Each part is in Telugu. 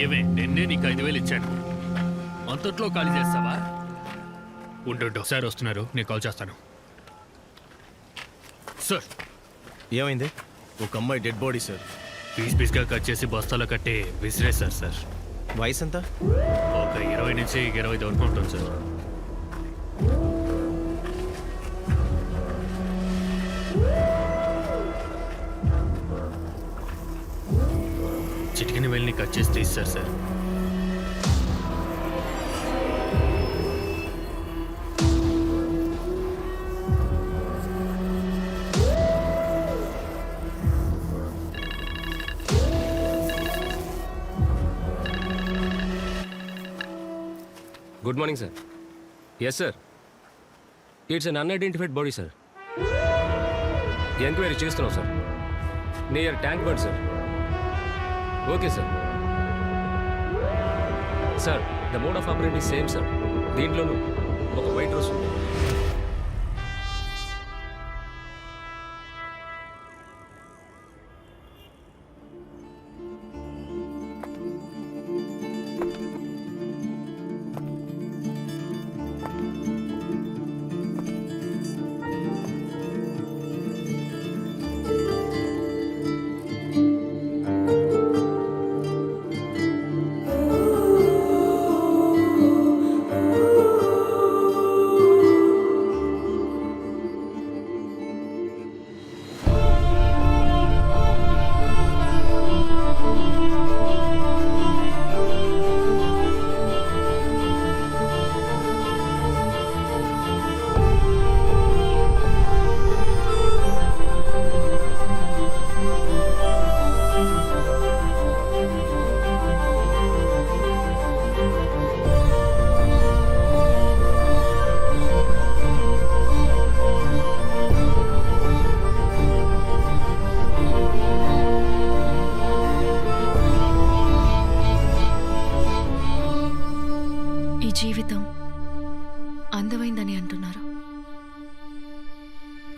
ఏమే నిన్నే నీకు 5,000 ఇచ్చాను, అంతట్లో ఖాళీ చేస్తావా? ఉండు, సార్ వస్తున్నారు, నేను కాల్ చేస్తాను. సార్ ఏమైంది? ఒక అమ్మాయి డెడ్ బాడీ సార్. పీస్గా కట్ చేసి బస్తాలో కట్టి విసిరేశారు సార్. వయసు ఎంత? ఒక 20 నుంచి 25 వరకు ఉంటుంది సార్. చిటికిన వెళ్ళి కట్ చేసి తీస్తారు sir. Good morning sir. Yes sir, it's un unidentified body sir. Enquiry చేస్తున్నాం sir. Near Tank Bund sir. Okay sir. Sir the mode of operate is same sir. దీంట్లోనూ ఒక వైట్ డ్రెస్ ఉంది.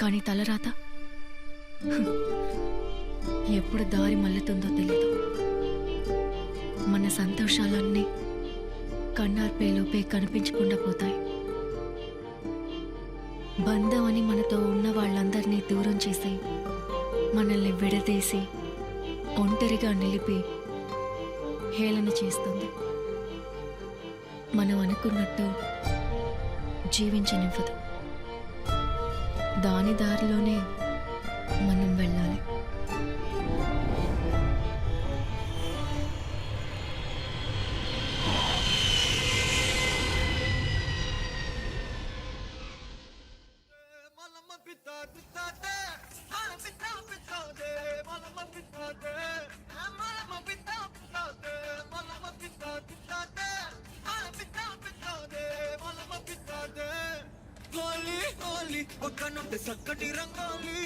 కానీ తలరాత ఎప్పుడు దారి మళ్ళుతుందో తెలీదు. మన సంతోషాలన్నీ కన్నార్పేలోపే కనిపించకుండా పోతాయి. బంధం అని మనతో ఉన్న వాళ్ళందరినీ దూరం చేసి మనల్ని విడదీసి ఒంటరిగా నిలిపి హేళన చేస్తుంది. మనం అనుకున్నట్టు జీవించనివ్వదు. దాని దారిలోనే మనం వెళ్ళాలి. చక్కటి రంగాలి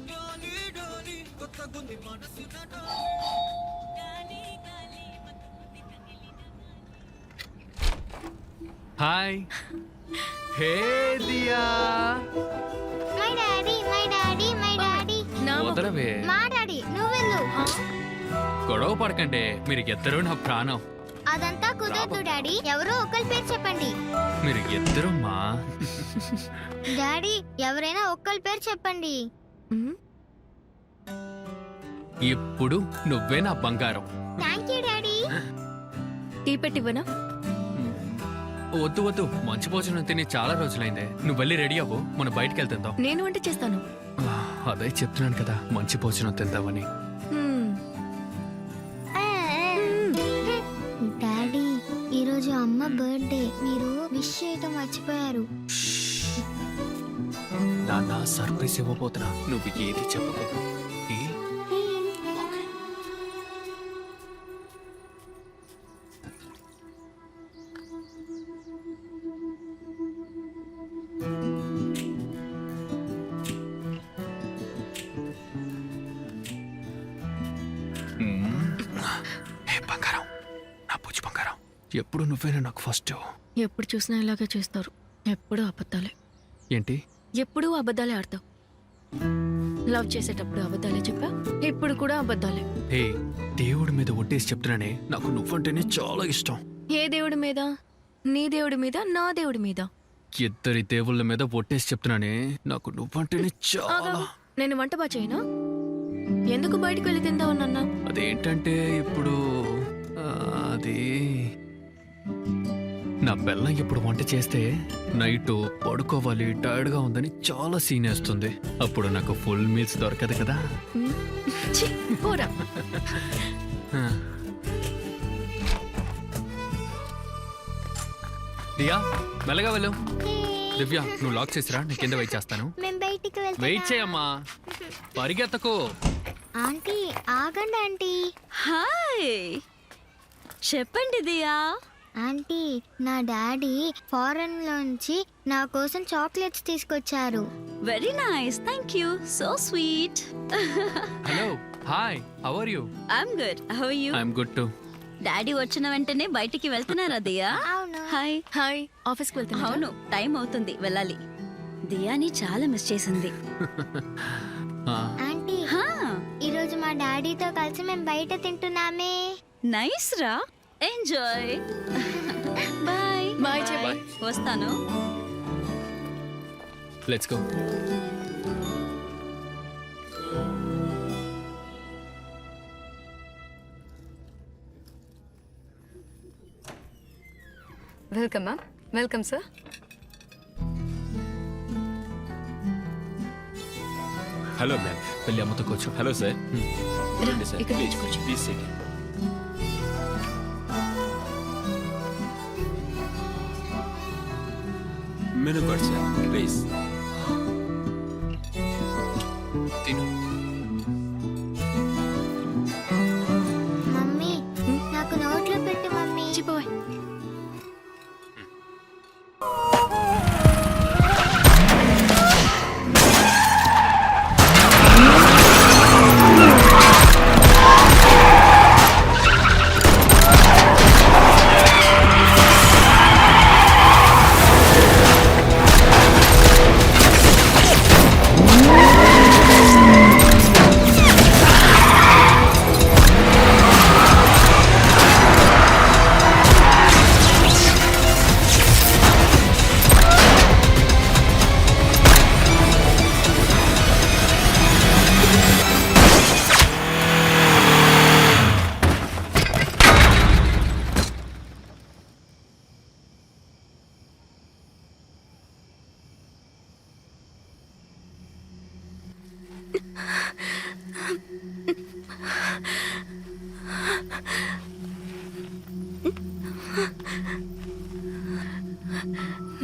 డాలి డాలి కొత్త గుంది మనసు హాయ్ హే దియా my daddy my daddy my daddy వదలవే, మా డాడీ నువ్వెళ్ళు. గొడవ పడకండి, మీరు ఇద్దరు నా ప్రాణం. అదంతా కుదరదు డాడీ, ఎవరో ఒకరి పేరు చెప్పండి. మీరు ఇద్దరు మా డాడీ ఎవరైనా ఒక్కరి పేరు చెప్పండి. ఇప్పుడు నువ్వే నా బంగారం. Thank you daddy. టీ పెట్టివ్వనా? వద్దు వద్దు, మంచి భోజనం తిని చాలా రోజులైందే. నువ్వు వెళ్ళి రెడీ అవ్వు, మనం బయటికి వెళ్తుందాం. నేను వంట చేస్తాను. అదే చెప్తున్నాను కదా, మంచి భోజనం తిందామని. డాడీ ఈరోజు అమ్మ బర్త్డే, మీరు విష్ చేయటం మర్చిపోయారు. నాన్న సర్ప్రైజ్ ఇవ్వబోతున్నా, నువ్వు ఏది చెప్పకు. బంగారం, నా పూచి బంగారం, ఎప్పుడు నువ్వేనా నాకు ఫస్ట్. ఎప్పుడు చూసినా ఇలాగే చేస్తారు. ఎప్పుడు అబద్ధాలే. ఏంటి? ఎప్పుడూ అబద్ధాలే ఆడతావు. లవ్ చేసేటప్పుడు అబద్ధాలే చెప్పా, ఇప్పుడు కూడా అబద్ధాలే. హే, దేవుడి మీద ఒట్టేసి చెప్తున్నానే, నాకు నువ్వంటేనే చాలా ఇష్టం. ఏ దేవుడి మీద? నీ దేవుడి మీద, నా దేవుడి మీద? ఇద్దరి దేవుళ్ళ మీద ఒట్టేసి చెప్తున్నానే, నాకు నువ్వంటేనే చాలా. ఆగు. నేను వంట బాగా చేయనా? ఎందుకు బయటికి వెళ్ళి తిందామన్నా? అదేంటంటే ఇప్పుడు అది నా బెల్లం ఇప్పుడు వంట చేస్తే నైట్ పడుకోవాలి, టైర్డ్గా ఉందని చాలా సీన్ వేస్తుంది. అప్పుడు నాకు ఫుల్ మీల్స్ దొరకదు కదా. ఛీ, పోరా. దియా మెల్లగా వెళ్ళు. దివ్య నువ్వు లాక్ చేసిరా, నేను కింద వెయిట్ చేస్తాను. మేము బయటికి వెయిట్ చేయమ్మా, పరిగెత్తకు. ఆంటీ ఆగండి ఆంటీ. హాయ్, చెప్పండి దియా. ఆంటీ నా డాడీ ఫారెన్ లోంచి నా కోసం చాక్లెట్స్ తీసుకొచ్చారు. Very nice, thank you, so sweet. Hello, hi, how are you? I'm good, how are you? I'm good too. Daddy వచ్చిన వెంటనే బయటికి వెళ్తున్నారా దియా? అవును. హాయ్. హాయ్, ఆఫీస్కి వెళ్తున్నా. అవును, టైం అవుతుంది, వెళ్ళాలి. దియాని చాలా మిస్ చేసింది. ఆంటీ హా, ఈరోజు మా డాడీతో కలిసి మేము బయట తింటున్నామే. నైస్ రా, ఎంజాయ్. బాయ్. బాయ్ చెప్పు. వస్తాను. Let's go. Welcome ma'am. Welcome sir. Hello ma'am. వెళ్ళి అమ్మతో కూర్చో. Hello sir. రా, ఇక్కడ కూర్చో. Please SIT. Menu card sir, please. తిను. మమ్మీ నాకు నోట్లో పెట్టు మమ్మీ. చిపోయ్.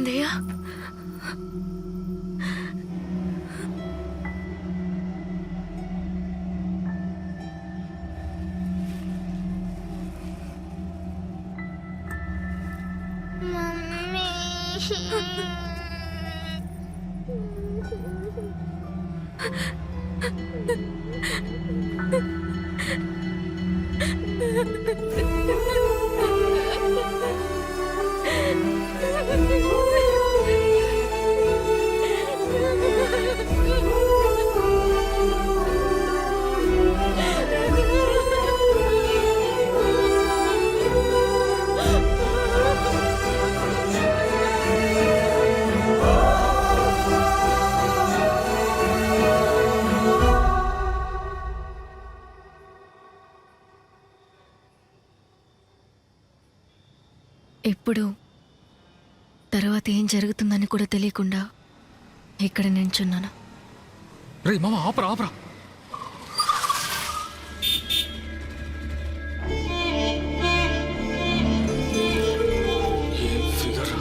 దియా మమ్మీ ఇప్పుడు తర్వాత ఏం జరుగుతుందని కూడా తెలియకుండా ఇక్కడ నించున్నాను. రే మామ ఆపరా ఆపరా. ఏం ఫిగర్ రా.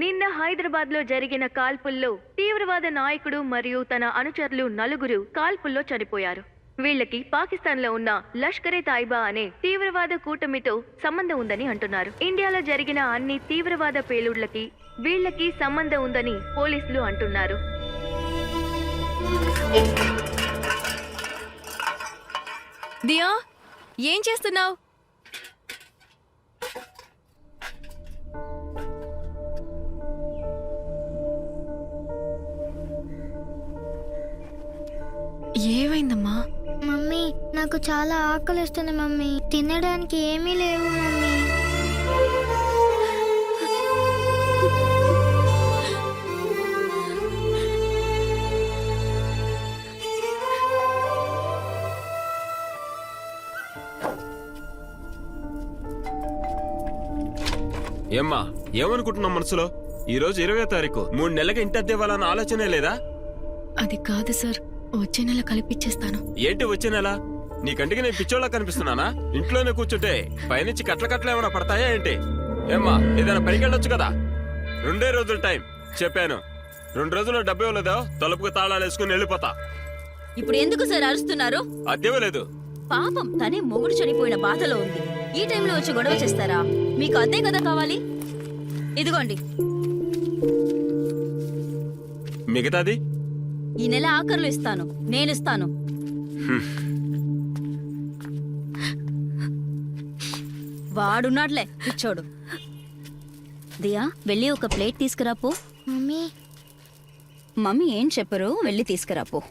నిన్న హైదరాబాద్ లో జరిగిన కాల్పుల్లో తీవ్రవాద నాయకుడు మరియు తన అనుచరులు 4 కాల్పుల్లో చనిపోయారు. వీళ్ళకి పాకిస్తాన్ లో ఉన్న లష్కరే తాయిబా అనే తీవ్రవాద కూటమితో సంబంధం ఉందని అంటున్నారు. ఇండియాలో జరిగిన అన్ని తీవ్రవాద పేలుళ్లకి వీళ్ళకి సంబంధం ఉందని పోలీసులు అంటున్నారు. దియా, ఏం చేస్తున్నావు? ఏమైందమ్మా? మమ్మీ నాకు చాలా ఆకలిస్తుంది మమ్మీ. తినడానికి ఏమీ లేవు మమ్మీ. ఏమ్మా ఏమనుకుంటున్నాం మనసులో? ఈ రోజు 20వ తారీఖు, 3 నెలలకి ఇంటి అద్దె ఇవ్వాలన్న ఆలోచనే లేదా? అది కాదు సార్, వచ్చే నెల కలిపిచ్చేస్తాను. ఏంటి వచ్చే నెల? నీ కంటికి నేను పిచ్చోళ్ళ కనిపిస్తున్నానా? ఇంట్లోనే కూర్చుంటే పైనుంచి కట్ల ఏమైనా పడతాయా ఏంటి? ఏమ్మా ఏదైనా పనికి వెళ్ళొచ్చు కదా. 2 రోజులు టైం చెప్పాను. 2 రోజుల్లో డబ్బు ఇవ్వలేదో తలుపుకు తాళాలు వేసుకుని వెళ్ళిపోతా. ఇప్పుడు ఎందుకు సార్ అరుస్తున్నారు? అద్దె ఇవ్వలేదు. పాపం తనే మొగుడు చనిపోయిన బాధలో ఉంది. ఈ టైంలో వచ్చి గొడవ చేస్తారా? మీకు అదే కదా కావాలి. ఇదిగోండి. మిగతాది ఈ నెల ఆఖరులు ఇస్తాను. నేనిస్తాను. వాడున్నాడులే పిచ్చోడు. దియా, వెళ్ళి ఒక ప్లేట్ తీసుకురాపో. మమ్మీ మమ్మీ ఏం చెప్పరు, వెళ్ళి తీసుకురాపో.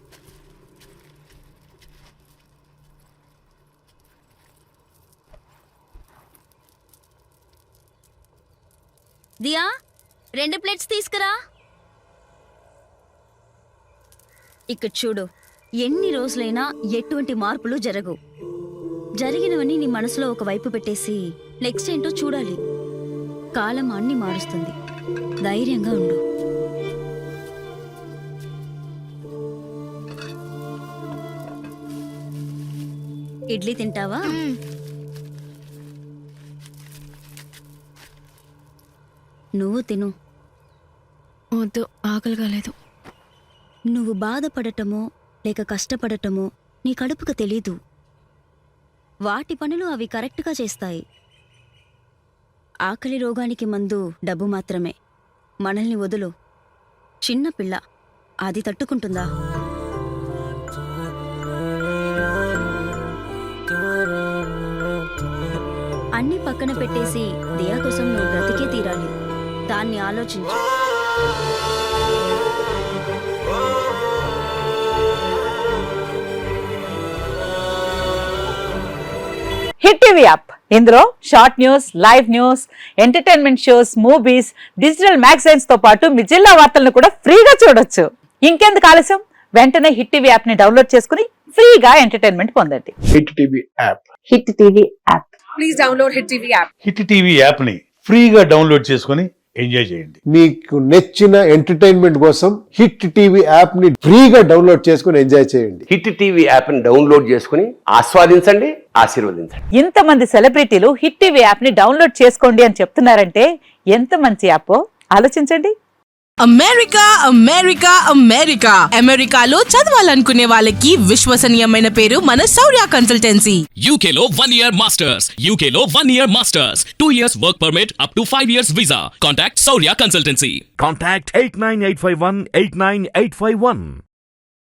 దియా, 2 ప్లేట్స్ తీసుకురా. ఇక్కడ చూడు, ఎన్ని రోజులైనా ఎటువంటి మార్పులు జరగవు. జరిగినవన్నీ నీ మనసులో ఒక వైపు పెట్టేసి నెక్స్ట్ ఏంటో చూడాలి. కాలం అన్ని మారుస్తుంది. ధైర్యంగా ఉండు. ఇడ్లీ తింటావా? నువ్వు తిను. వద్దు, ఆకలి కాలేదు. నువ్వు బాధపడటమో లేక కష్టపడటమో నీ కడుపుకు తెలీదు. వాటి పనులు అవి కరెక్ట్గా చేస్తాయి. ఆకలి రోగానికి మందు డబ్బు మాత్రమే. మనల్ని వదులు. చిన్న పిల్ల, అది తట్టుకుంటుందా? అన్ని పక్కన పెట్టేసి దియా కోసం నువ్వు బ్రతికే తీరాలి. దాన్ని ఆలోచించు. హిట్ టీవీ యాప్ ఇందులో short news, live news, entertainment shows, movies, digital magazines తో పాటు మీ జిల్లా వార్తలను కూడా ఫ్రీగా చూడొచ్చు. ఇంకెందుకు ఆలస్యం, వెంటనే హిట్ టీవీ యాప్ ని డౌన్లోడ్ చేసుకుని ఫ్రీగా ఎంటర్టైన్మెంట్ పొందండి. Hit TV app. Hit TV app. Please download Hit TV app. Hit TV app ని ఫ్రీగా డౌన్లోడ్ చేసుకుని ఎంజాయ్ చేయండి. మీకు నచ్చిన ఎంటర్టైన్మెంట్ కోసం హిట్ టీవీ యాప్ ని ఫ్రీగా డౌన్లోడ్ చేసుకుని ఎంజాయ్ చేయండి. హిట్ టీవీ యాప్ ని డౌన్లోడ్ చేసుకుని ఆస్వాదించండి, ఆశీర్వదించండి. ఇంతమంది సెలబ్రిటీలు హిట్ టీవీ యాప్ ని డౌన్లోడ్ చేసుకోండి అని చెప్తున్నారంటే ఎంత మంచి యాప్ ఆలోచించండి. అమెరికా అమెరికా అమెరికా అమెరికాలో చదవాలనుకునే వాళ్ళకి విశ్వసనీయమైన పేరు మన శౌర్య కన్సల్టెన్సీ. UK లో 1 year masters. UK లో 1 year masters. 2 years work permit up to 5 years visa. Contact Saurya Consultancy. Contact 89851 89851.